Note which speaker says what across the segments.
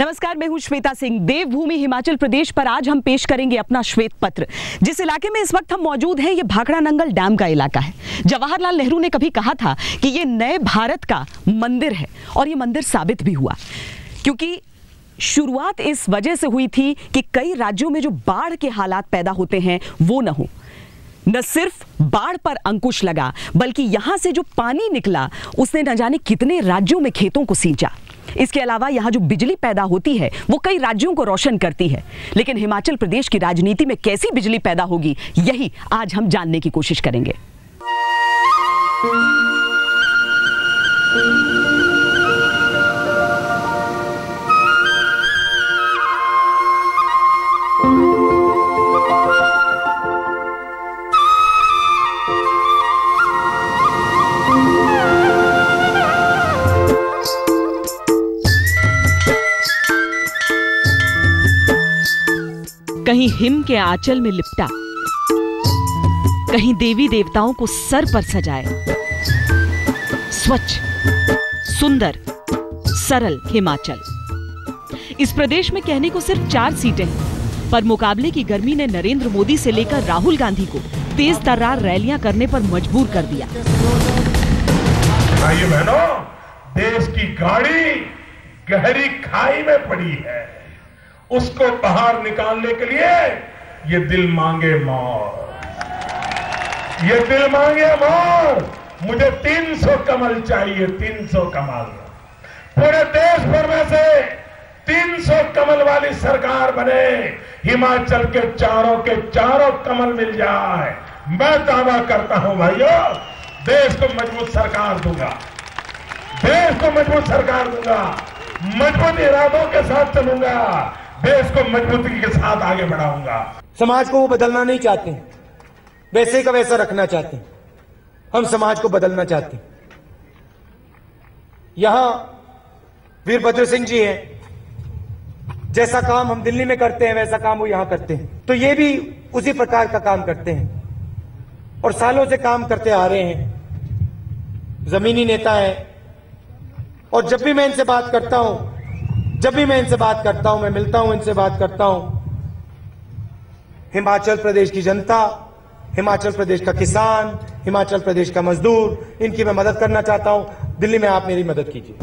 Speaker 1: नमस्कार, मैं हूं श्वेता सिंह। देवभूमि हिमाचल प्रदेश पर आज हम पेश करेंगे अपना श्वेत पत्र। जिस इलाके में इस वक्त हम मौजूद हैं, ये भाखड़ा नंगल डैम का इलाका है। जवाहरलाल नेहरू ने कभी कहा था कि ये नए भारत का मंदिर है, और ये मंदिर साबित भी हुआ, क्योंकि शुरुआत इस वजह से हुई थी कि कई राज्यों में जो बाढ़ के हालात पैदा होते हैं वो न हो। न सिर्फ बाढ़ पर अंकुश लगा, बल्कि यहां से जो पानी निकला उसने न जाने कितने राज्यों में खेतों को सींचा। इसके अलावा यहाँ जो बिजली पैदा होती है वो कई राज्यों को रोशन करती है। लेकिन हिमाचल प्रदेश की राजनीति में कैसी बिजली पैदा होगी, यही आज हम जानने की कोशिश करेंगे। कहीं हिम के आंचल में लिपटा, कहीं देवी देवताओं को सर पर सजाए। स्वच्छ, सुंदर, सरल हिमाचल। इस प्रदेश में कहने को सिर्फ 4 सीटें हैं, पर मुकाबले की गर्मी ने नरेंद्र मोदी से लेकर राहुल गांधी को तेज तर्रार रैलियां करने पर मजबूर कर दिया।
Speaker 2: भाइयों बहनों, देश की गाड़ी गहरी खाई में पड़ी है। उसको बाहर निकालने के लिए ये दिल मांगे मोर, ये दिल मांगे मोर। मुझे 300 कमल चाहिए, 300 कमल। पूरे देश भर में से 300 कमल वाली सरकार बने, हिमाचल के चारों कमल मिल जाए। मैं दावा करता हूं भाइयों, देश को मजबूत सरकार दूंगा, देश को मजबूत सरकार दूंगा, मजबूत इरादों के साथ चलूंगा, देश को मजबूती के साथ आगे बढ़ाऊंगा।
Speaker 3: समाज को वो बदलना नहीं चाहते हैं, वैसे का वैसा रखना चाहते हैं। हम समाज को बदलना चाहते हैं। यहां वीरभद्र सिंह जी हैं, जैसा काम हम दिल्ली में करते हैं वैसा काम वो यहां करते हैं, तो ये भी उसी प्रकार का काम करते हैं और सालों से काम करते आ रहे हैं। जमीनी नेता है, और जब भी मैं इनसे बात करता हूं, मैं मिलता हूं, इनसे बात करता हूं, हिमाचल प्रदेश की जनता, हिमाचल प्रदेश का किसान, हिमाचल प्रदेश का मजदूर, इनकी मैं मदद करना चाहता हूं। दिल्ली में आप मेरी मदद कीजिए।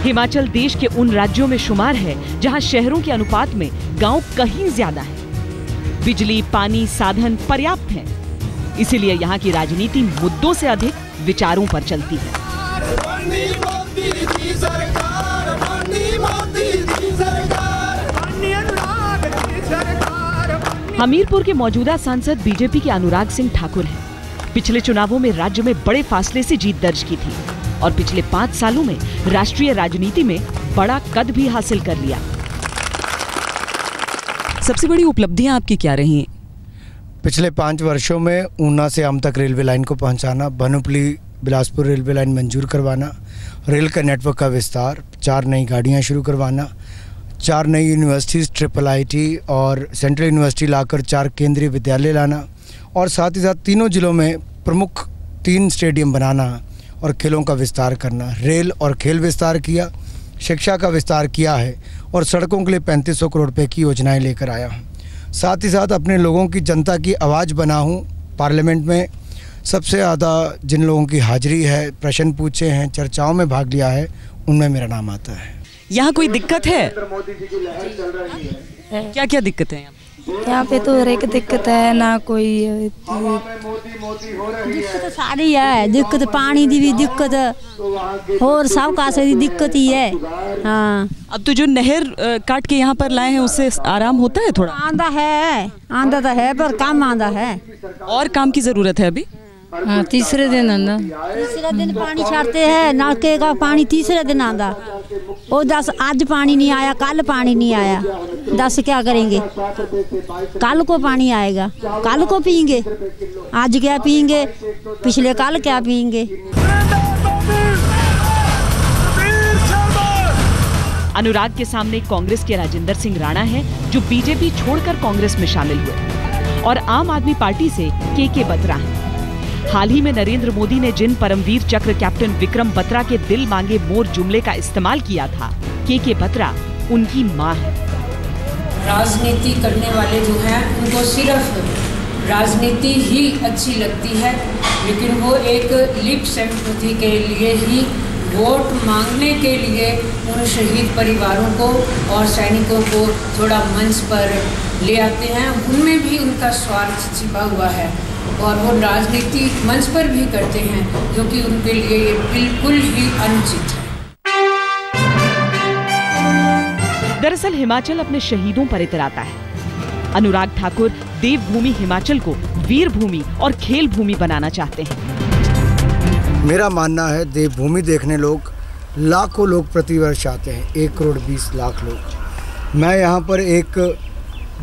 Speaker 1: हिमाचल देश के उन राज्यों में शुमार है जहां शहरों के अनुपात में गांव कहीं ज्यादा है। बिजली, पानी, साधन पर्याप्त हैं। इसीलिए यहां की राजनीति मुद्दों से अधिक विचारों पर चलती है। हमीरपुर के मौजूदा सांसद बीजेपी के अनुराग सिंह ठाकुर हैं। पिछले चुनावों में राज्य में बड़े फासले से जीत दर्ज की थी और पिछले 5 सालों में राष्ट्रीय राजनीति में बड़ा कद भी हासिल कर लिया। सबसे बड़ी उपलब्धियां आपकी क्या रही हैं?
Speaker 4: पिछले 5 वर्षों में ऊना से आम तक रेलवे लाइन को पहुंचाना, भानुपल्ली बिलासपुर रेलवे लाइन मंजूर करवाना, रेल का नेटवर्क का विस्तार, 4 नई गाड़ियां शुरू करवाना, 4 नई यूनिवर्सिटीज़, IIIT और सेंट्रल यूनिवर्सिटी लाकर 4 केंद्रीय विद्यालय लाना, और साथ ही साथ तीनों जिलों में प्रमुख 3 स्टेडियम बनाना और खेलों का विस्तार करना। रेल और खेल विस्तार किया, शिक्षा का विस्तार किया है, और सड़कों के लिए 3500 करोड़ रुपये की योजनाएं लेकर आया हूँ। साथ ही साथ अपने लोगों की, जनता की आवाज़ बना हूँ। पार्लियामेंट में सबसे ज़्यादा जिन लोगों की हाजिरी है, प्रश्न पूछे हैं, चर्चाओं में भाग लिया है, उनमें मेरा नाम आता है।
Speaker 1: यहाँ कोई दिक्कत है? क्या क्या दिक्कत है
Speaker 5: यहाँ पे? तो हर एक दिक्कत है ना, कोई दिक्कत सारी है। दिक्कत पानी की भी दिक्कत, और सब कासे की दिक्कत ही है। हाँ,
Speaker 1: अब तो जो नहर काट के यहाँ पर लाए हैं उससे आराम होता है थोड़ा?
Speaker 5: आंदा तो है पर कम आंदा है,
Speaker 1: और काम की जरूरत है अभी।
Speaker 5: हाँ, तीसरे दिन पानी छाड़ते हैं, नलके का पानी तीसरे दिन आंदा। वो 10 आज पानी नहीं आया, कल पानी नहीं आया, 10 क्या करेंगे? कल को पानी आएगा, कल को पियेंगे, आज क्या पियेंगे, पिछले कल क्या पियेंगे।
Speaker 1: अनुराग के सामने कांग्रेस के राजेंद्र सिंह राणा हैं, जो बीजेपी छोड़कर कांग्रेस में शामिल हुए, और आम आदमी पार्टी से के बत्रा हैं। हाल ही में नरेंद्र मोदी ने जिन परमवीर चक्र कैप्टन विक्रम बत्रा के दिल मांगे मोर जुमले का इस्तेमाल किया था, के बत्रा उनकी मां है।
Speaker 6: राजनीति करने वाले जो हैं उनको सिर्फ राजनीति ही अच्छी लगती है, लेकिन वो एक लिप सिंपैथी के लिए ही, वोट मांगने के लिए उन शहीद परिवारों को और सैनिकों को थोड़ा मंच पर ले आते हैं। उनमें भी उनका स्वार्थ छिपा हुआ है और वो राजनीति मंच पर भी करते हैं, जो कि उनके लिए ये बिल्कुल ही अनुचित है।
Speaker 1: दरअसल हिमाचल अपने शहीदों पर इतराता है। अनुराग ठाकुर देवभूमि हिमाचल को वीर भूमि और खेल भूमि बनाना चाहते हैं।
Speaker 4: मेरा मानना है देवभूमि देखने लाखों लोग प्रतिवर्ष आते हैं, 1 करोड़ 20 लाख लोग। मैं यहाँ पर एक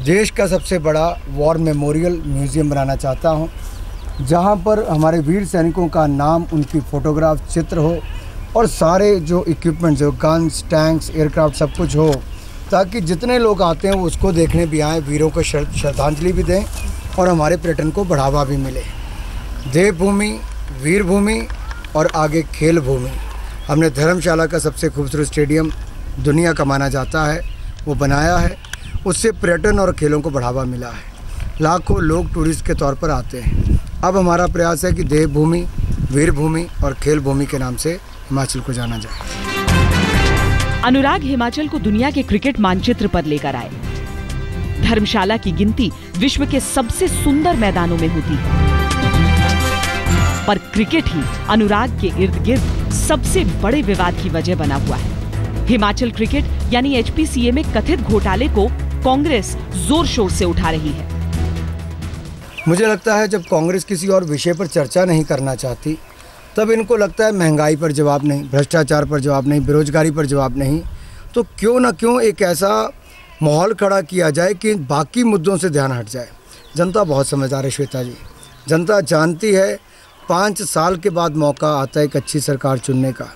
Speaker 4: देश का सबसे बड़ा वॉर मेमोरियल म्यूज़ियम बनाना चाहता हूँ, जहाँ पर हमारे वीर सैनिकों का नाम, उनकी फ़ोटोग्राफ, चित्र हो और सारे जो इक्विपमेंट्स हो, गन्स, टैंक्स, एयरक्राफ्ट, सब कुछ हो, ताकि जितने लोग आते हैं वो उसको देखने भी आएँ, वीरों को श्रद्धांजलि भी दें और हमारे पर्यटन को बढ़ावा भी मिले। देवभूमि, वीर भूमि और आगे खेल भूमि। हमने धर्मशाला का सबसे खूबसूरत स्टेडियम दुनिया का माना जाता है, वो बनाया है, उससे पर्यटन और खेलों को बढ़ावा मिला है। लाखों लोग टूरिस्ट के तौर पर आते हैं। अब हमारा प्रयास है कि देवभूमि, वीर भूमि और खेल भूमि के नाम से हिमाचल को जाना जाए।
Speaker 1: अनुराग हिमाचल को दुनिया के क्रिकेट मानचित्र पर लेकर आए। धर्मशाला की गिनती विश्व के सबसे सुंदर मैदानों में होती है, पर क्रिकेट ही अनुराग के इर्द गिर्द सबसे बड़े विवाद की वजह बना हुआ है। हिमाचल क्रिकेट यानी HPCA में कथित घोटाले को कांग्रेस जोर शोर से उठा रही है।
Speaker 4: मुझे लगता है जब कांग्रेस किसी और विषय पर चर्चा नहीं करना चाहती, तब इनको लगता है महंगाई पर जवाब नहीं, भ्रष्टाचार पर जवाब नहीं, बेरोजगारी पर जवाब नहीं, तो क्यों ना क्यों एक ऐसा माहौल खड़ा किया जाए कि बाकी मुद्दों से ध्यान हट जाए। जनता बहुत समझदार है श्वेता जी, जनता जानती है 5 साल के बाद मौका आता है एक अच्छी सरकार चुनने का।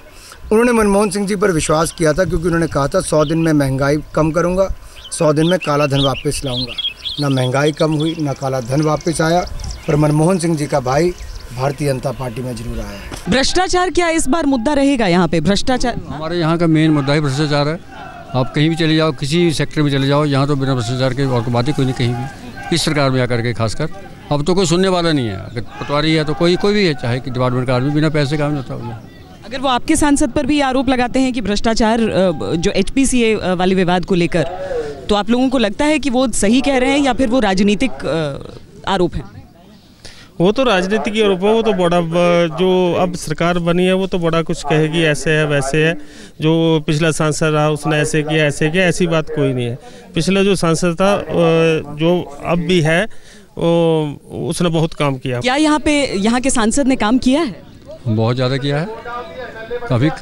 Speaker 4: उन्होंने मनमोहन सिंह जी पर विश्वास किया था, क्योंकि उन्होंने कहा था 100 दिन में महंगाई कम करूंगा, 100 दिन में काला धन वापस लाऊंगा। ना महंगाई कम हुई, ना काला धन वापस आया, पर मनमोहन सिंह जी का भाई भारतीय जनता पार्टी में जरूर आया है।
Speaker 1: भ्रष्टाचार क्या इस बार मुद्दा रहेगा यहाँ पे? भ्रष्टाचार
Speaker 7: हमारे यहाँ का मेन मुद्दा ही भ्रष्टाचार है। आप कहीं भी चले जाओ, किसी सेक्टर में चले जाओ, यहाँ तो बिना भ्रष्टाचार के और बात ही कोई नहीं कहीं भी, इस सरकार में आकर के खासकर। अब तो कोई सुनने वाला नहीं है, अगर पटवारी है तो कोई भी है, चाहे कि डिपार्टमेंट का आदमी, बिना पैसे काम नहीं होता।
Speaker 1: अगर वो आपके सांसद पर भी आरोप लगाते हैं कि भ्रष्टाचार जो HPCA वाले विवाद को लेकर, तो आप लोगों को लगता है कि वो सही कह रहे हैं या फिर वो राजनीतिक आरोप है?
Speaker 8: वो तो राजनीतिक आरोप है। वो तो बड़ा, जो अब सरकार बनी है वो तो बड़ा कुछ कहेगी, ऐसे है वैसे है, जो पिछला सांसद रहा उसने ऐसे किया ऐसे किया, ऐसी बात कोई नहीं है। पिछला जो सांसद था, जो अब भी है, उसने बहुत काम किया। क्या
Speaker 1: यहाँ के सांसद ने काम किया है?
Speaker 7: बहुत ज़्यादा किया है,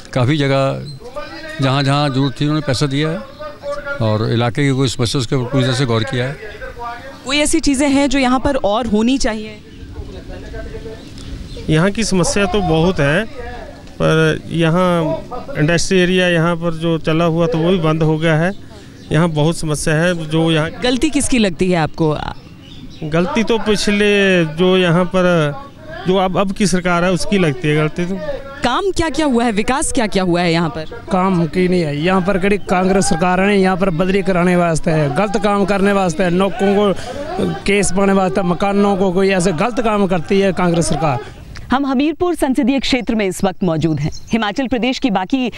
Speaker 7: काफ़ी जगह जहाँ जरूरत थी उन्होंने पैसा दिया है, और इलाके की कोई समस्या उसके पूरी तरह से गौर किया है।
Speaker 1: कोई ऐसी चीज़ें हैं जो यहाँ पर और होनी चाहिए?
Speaker 8: यहाँ की समस्या तो बहुत है, पर यहाँ इंडस्ट्री एरिया यहाँ पर जो चला हुआ तो वो भी बंद हो गया है। यहाँ बहुत समस्या है। जो यहाँ
Speaker 1: गलती किसकी लगती है आपको?
Speaker 8: गलती तो पिछले जो यहाँ पर जो अब की सरकार है उसकी लगती है गलती। तो
Speaker 1: काम क्या क्या हुआ है, विकास क्या क्या हुआ है यहाँ पर?
Speaker 9: काम की नहीं है यहाँ पर, कड़ी कांग्रेस सरकार ने यहाँ पर बदली कराने वास्ते है, गलत काम करने वास्ते, नौकरों को केस पाने वास्ते, मकानों को कोई ऐसे गलत काम करती है कांग्रेस सरकार।
Speaker 1: हम हमीरपुर संसदीय क्षेत्र में इस वक्त मौजूद हैं। हिमाचल प्रदेश की बाकी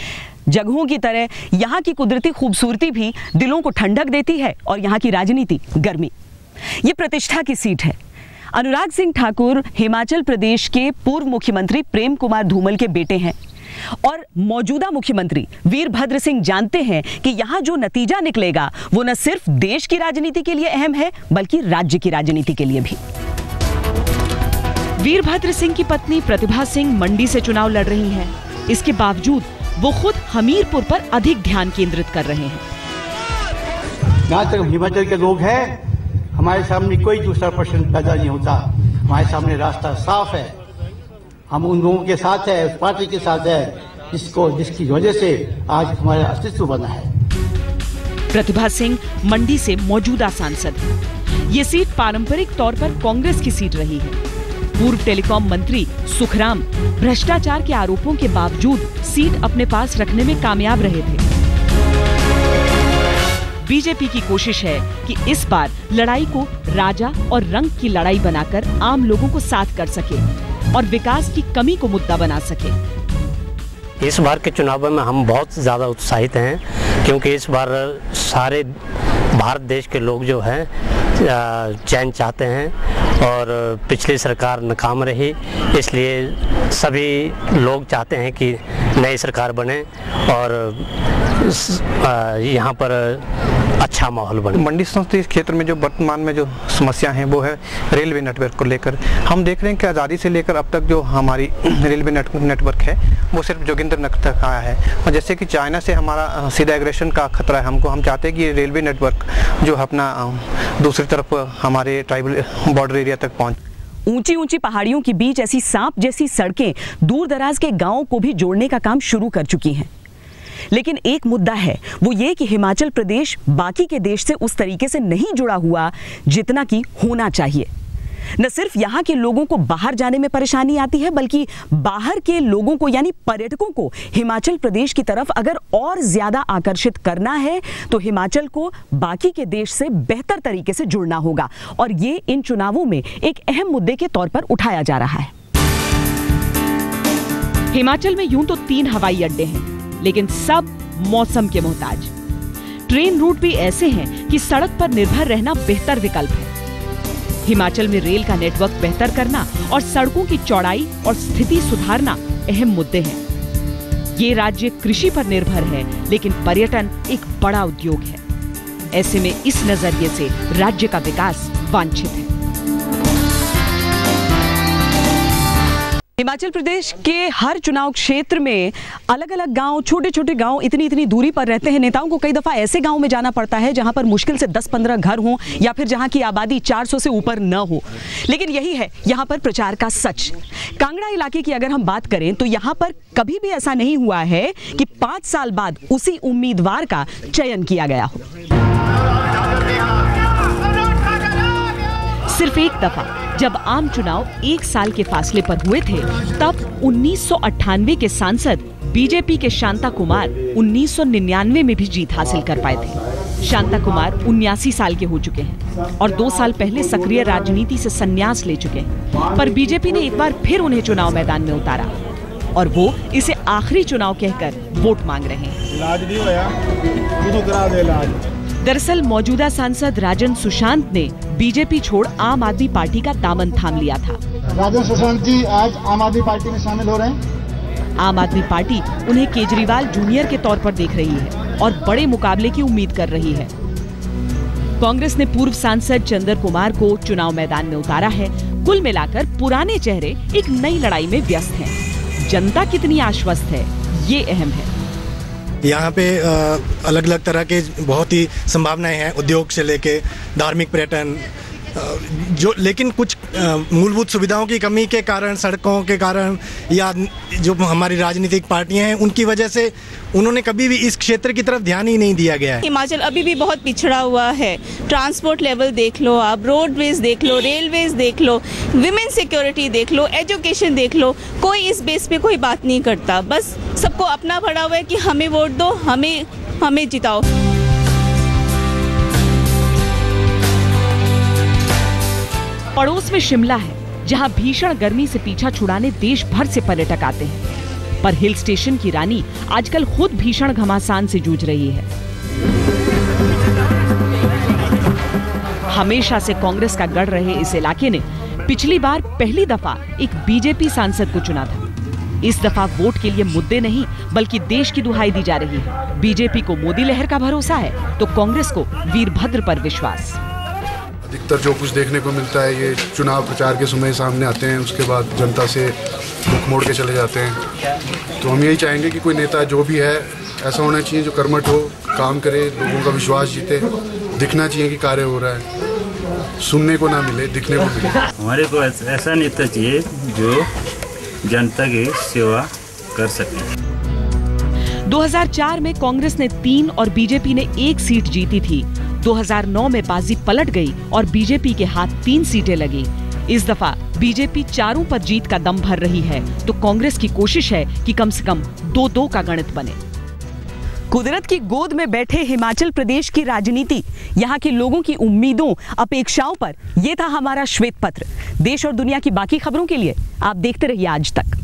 Speaker 1: जगहों की तरह यहाँ की कुदरती खूबसूरती भी दिलों को ठंडक देती है और यहाँ की राजनीति गर्मी। ये प्रतिष्ठा की सीट है। अनुराग सिंह ठाकुर हिमाचल प्रदेश के पूर्व मुख्यमंत्री प्रेम कुमार धूमल के बेटे हैं और मौजूदा मुख्यमंत्री वीरभद्र सिंह जानते हैं कि यहाँ जो नतीजा निकलेगा वो न सिर्फ देश की राजनीति के लिए अहम है, बल्कि राज्य की राजनीति के लिए भी। वीरभद्र सिंह की पत्नी प्रतिभा सिंह मंडी से चुनाव लड़ रही हैं। इसके बावजूद वो खुद हमीरपुर पर अधिक ध्यान केंद्रित कर रहे हैं।
Speaker 10: जहाँ तक हिमाचल के लोग हैं, हमारे सामने कोई दूसरा प्रश्न पैदा नहीं होता। हमारे सामने रास्ता साफ है। हम उन लोगों के साथ है, उस पार्टी के साथ है जिसकी वजह से आज हमारा अस्तित्व बना है।
Speaker 1: प्रतिभा सिंह मंडी से मौजूदा सांसद हैं। ये सीट पारंपरिक तौर पर कांग्रेस की सीट रही है। पूर्व टेलीकॉम मंत्री सुखराम भ्रष्टाचार के आरोपों के बावजूद सीट अपने पास रखने में कामयाब रहे थे। बीजेपी की कोशिश है कि इस बार लड़ाई को राजा और रंग की लड़ाई बनाकर आम लोगों को साथ कर सके और विकास की कमी को मुद्दा बना सके।
Speaker 11: इस बार के चुनाव में हम बहुत ज़्यादा उत्साहित हैं, क्योंकि इस बार सारे भारत देश के लोग जो हैं चैन चाहते हैं और पिछली सरकार नाकाम रही, इसलिए सभी लोग चाहते हैं कि नई सरकार बने और यहाँ पर अच्छा माहौल बने।
Speaker 12: मंडी संसदीय क्षेत्र में जो वर्तमान में जो समस्या है वो है रेलवे नेटवर्क को लेकर। हम देख रहे हैं कि आज़ादी से लेकर अब तक जो हमारी रेलवे नेटवर्क है वो सिर्फ जोगिंद्रनगर तक आया है, और जैसे कि चाइना से हमारा सीधा एग्रेशन का खतरा है हमको। हम चाहते हैं कि ये रेलवे नेटवर्क जो अपना दूसरी तरफ हमारे ट्राइबल बॉर्डर एरिया तक पहुँच।
Speaker 1: ऊंची ऊंची पहाड़ियों के बीच ऐसी सांप जैसी सड़कें दूर दराज के गांवों को भी जोड़ने का काम शुरू कर चुकी हैं। लेकिन एक मुद्दा है, वो ये कि हिमाचल प्रदेश बाकी के देश से उस तरीके से नहीं जुड़ा हुआ जितना कि होना चाहिए। न सिर्फ यहाँ के लोगों को बाहर जाने में परेशानी आती है, बल्कि बाहर के लोगों को यानी पर्यटकों को हिमाचल प्रदेश की तरफ अगर और ज्यादा आकर्षित करना है तो हिमाचल को बाकी के देश से बेहतर तरीके से जुड़ना होगा, और ये इन चुनावों में एक अहम मुद्दे के तौर पर उठाया जा रहा है। हिमाचल में यूं तो 3 हवाई अड्डे हैं, लेकिन सब मौसम के मोहताज। ट्रेन रूट भी ऐसे हैं कि सड़क पर निर्भर रहना बेहतर विकल्प है। हिमाचल में रेल का नेटवर्क बेहतर करना और सड़कों की चौड़ाई और स्थिति सुधारना अहम मुद्दे हैं। ये राज्य कृषि पर निर्भर है, लेकिन पर्यटन एक बड़ा उद्योग है। ऐसे में इस नजरिए से राज्य का विकास वांछित है। हिमाचल प्रदेश के हर चुनाव क्षेत्र में अलग अलग गांव, छोटे छोटे गांव इतनी दूरी पर रहते हैं। नेताओं को कई दफा ऐसे गांव में जाना पड़ता है जहां पर मुश्किल से 10-15 घर हों या फिर जहां की आबादी 400 से ऊपर न हो। लेकिन यही है यहां पर प्रचार का सच। कांगड़ा इलाके की अगर हम बात करें तो यहां पर कभी भी ऐसा नहीं हुआ है कि 5 साल बाद उसी उम्मीदवार का चयन किया गया हो। सिर्फ एक दफा जब आम चुनाव 1 साल के फासले पर हुए थे, तब 1998 के सांसद बीजेपी के शांता कुमार 1999 में भी जीत हासिल कर पाए थे। शांता कुमार 79 साल के हो चुके हैं और 2 साल पहले सक्रिय राजनीति से संन्यास ले चुके हैं, पर बीजेपी ने एक बार फिर उन्हें चुनाव मैदान में उतारा और वो इसे आखिरी चुनाव कहकर वोट मांग रहे हैं। दरअसल मौजूदा सांसद राजन सुशांत ने बीजेपी छोड़ आम आदमी पार्टी का दामन थाम लिया था।
Speaker 13: राजन सुशांत जी आज आम आदमी पार्टी में शामिल हो रहे हैं।
Speaker 1: आम आदमी पार्टी उन्हें केजरीवाल जूनियर के तौर पर देख रही है और बड़े मुकाबले की उम्मीद कर रही है। कांग्रेस ने पूर्व सांसद चंद्र कुमार को चुनाव मैदान में उतारा है। कुल मिलाकर पुराने चेहरे एक नई लड़ाई में व्यस्त हैं। जनता कितनी आश्वस्त है, ये अहम है।
Speaker 14: यहाँ पे अलग अलग तरह के बहुत ही संभावनाएं हैं, उद्योग से लेके धार्मिक पर्यटन, जो लेकिन कुछ मूलभूत सुविधाओं की कमी के कारण, सड़कों के कारण या जो हमारी राजनीतिक पार्टियां हैं उनकी वजह से उन्होंने कभी भी इस क्षेत्र की तरफ ध्यान ही नहीं दिया गया है।
Speaker 15: हिमाचल अभी भी बहुत पिछड़ा हुआ है। ट्रांसपोर्ट लेवल देख लो आप, रोडवेज देख लो, रेलवेज देख लो, विमेन सिक्योरिटी देख लो, एजुकेशन देख लो, कोई इस बेस पे कोई बात नहीं करता। बस सबको अपना पड़ा हुआ है कि हमें वोट दो, हमें जिताओ।
Speaker 1: पड़ोस में शिमला है, जहां भीषण गर्मी से पीछा छुड़ाने देश भर से पर्यटक आते हैं, पर हिल स्टेशन की रानी आजकल खुद भीषण घमासान से जूझ रही है। हमेशा से कांग्रेस का गढ़ रहे इस इलाके ने पिछली बार पहली दफा एक बीजेपी सांसद को चुना था। इस दफा वोट के लिए मुद्दे नहीं बल्कि देश की दुहाई दी जा रही है। बीजेपी को मोदी लहर का भरोसा है तो कांग्रेस को वीरभद्र पर विश्वास।
Speaker 16: अधिकतर जो कुछ देखने को मिलता है ये चुनाव प्रचार के समय सामने आते हैं, उसके बाद जनता से मुख मोड़ के चले जाते हैं। तो हम यही चाहेंगे कि कोई नेता जो भी है ऐसा होना चाहिए जो कर्मठ हो, काम करे, लोगों का विश्वास जीते। दिखना चाहिए कि कार्य हो रहा है, सुनने को ना मिले, दिखने को मिले।
Speaker 17: हमारे को ऐसा नेता चाहिए जो जनता की सेवा कर सके।
Speaker 1: 2004 में कांग्रेस ने 3 और बीजेपी ने 1 सीट जीती थी। 2009 में बाजी पलट गई और बीजेपी के हाथ 3 सीटें लगी। इस दफा बीजेपी चारों पर जीत का दम भर रही है तो कांग्रेस की कोशिश है कि कम से कम 2-2 का गणित बने। कुदरत की गोद में बैठे हिमाचल प्रदेश की राजनीति, यहाँ के लोगों की उम्मीदों अपेक्षाओं पर, यह था हमारा श्वेत पत्र। देश और दुनिया की बाकी खबरों के लिए आप देखते रहिए आज तक।